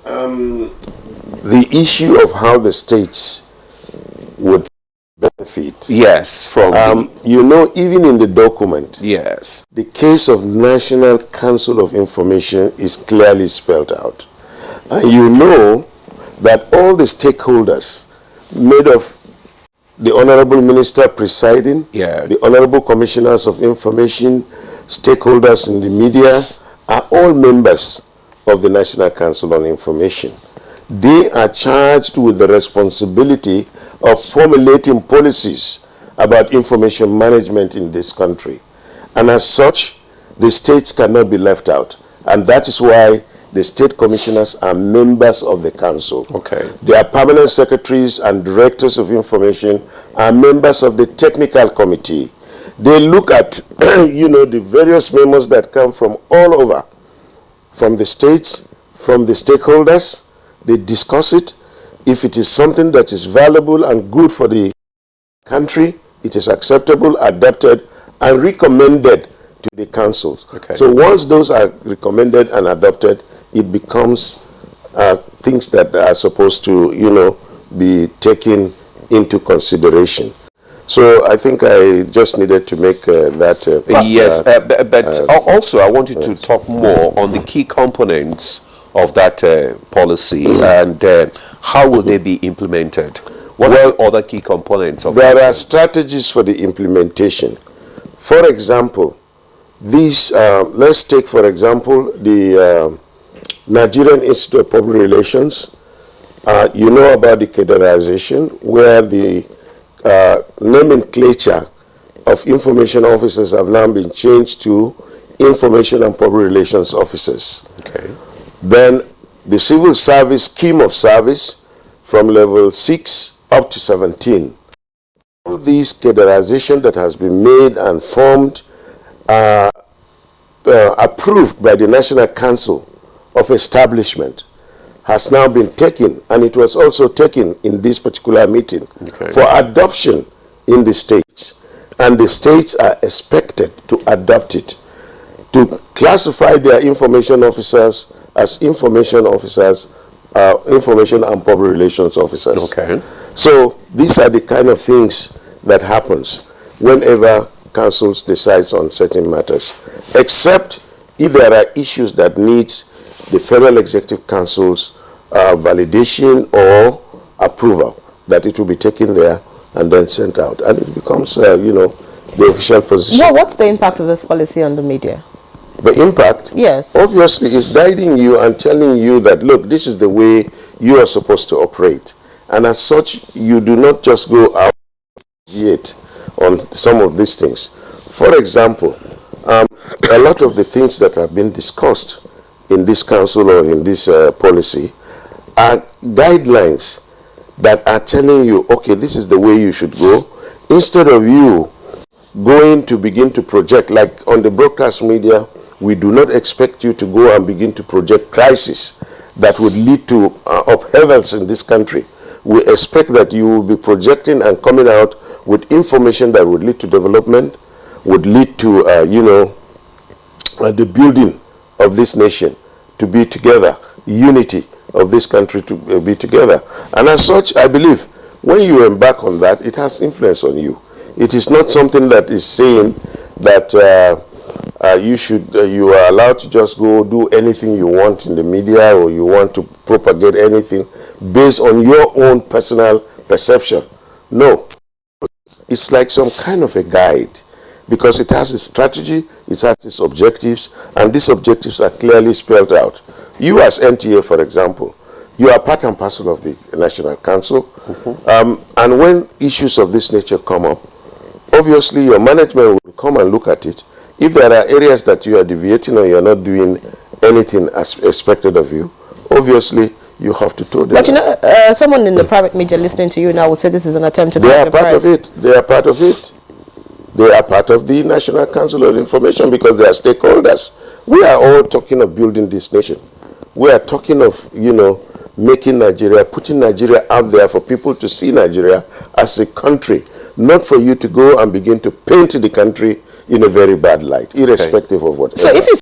The issue of how the states would benefit. Yes, from you know, even in the document, yes, the case of National Council of Information is clearly spelled out. And you know that all the stakeholders made of the Honorable Minister presiding, the Honorable Commissioners of Information, stakeholders in the media, are all members of the National Council on Information. They are charged with the responsibility of formulating policies about information management in this country. And as such, the states cannot be left out. And that is why the state commissioners are members of the council. Okay. Their permanent secretaries and directors of information are members of the technical committee. They look at, you know, the various memos that come from all over, from the states, from the stakeholders. They discuss it. If it is something that is valuable and good for the country, it is acceptable, adopted, and recommended to the councils. Okay. So once those are recommended and adopted, it becomes things that are supposed to, you know, be taken into consideration. So I think I just needed to make that. But also I want you to talk more on the key components of that policy and how will they be implemented? What are the other key components of that? There are strategies for the implementation. For example, these, let's take for example the Nigerian Institute of Public Relations. You know about the categorization where the nomenclature of information officers have now been changed to information and public relations officers. Okay. Then the civil service scheme of service from level 6 up to 17. All these categorization that has been made and formed approved by the National Council of Establishment has now been taken, and it was also taken in this particular meeting for adoption in the states. And the states are expected to adopt it, to classify their information officers as information officers, information and public relations officers. Okay. So these are the kind of things that happens whenever councils decides on certain matters, except if there are issues that needs the Federal Executive Council's validation or approval, that it will be taken there and then sent out. And it becomes, you know, the official position. Well, what's the impact of this policy on the media? The impact? Yes. Obviously, is guiding you and telling you that, look, this is the way you are supposed to operate. And as such, you do not just go out yet on some of these things. For example, a lot of the things that have been discussed in this council or in this policy are guidelines that are telling you, okay, this is the way you should go, instead of you going to begin to project, like on the broadcast media, we do not expect you to go and begin to project crisis that would lead to upheavals in this country. We expect that you will be projecting and coming out with information that would lead to development, would lead to, you know, the building of this nation to be together, unity of this country to be together. And as such, I believe, when you embark on that, it has influence on you. It is not something that is saying that you are allowed to just go do anything you want in the media, or you want to propagate anything based on your own personal perception. No. It's like some kind of a guide, because it has a strategy, it has its objectives, and these objectives are clearly spelled out. You as NTA, for example, you are part and parcel of the National Council, and when issues of this nature come up, obviously your management will come and look at it. If there are areas that you are deviating or you are not doing anything as expected of you, obviously you have to tell them. But you know, someone in the private media listening to you now would say this is an attempt to They are part of it. They are part of it. They are part of the National Council of Information because they are stakeholders. We are all talking of building this nation. We are talking of, you know, making Nigeria, putting Nigeria out there for people to see Nigeria as a country, not for you to go and begin to paint the country in a very bad light, irrespective of whatever. So if you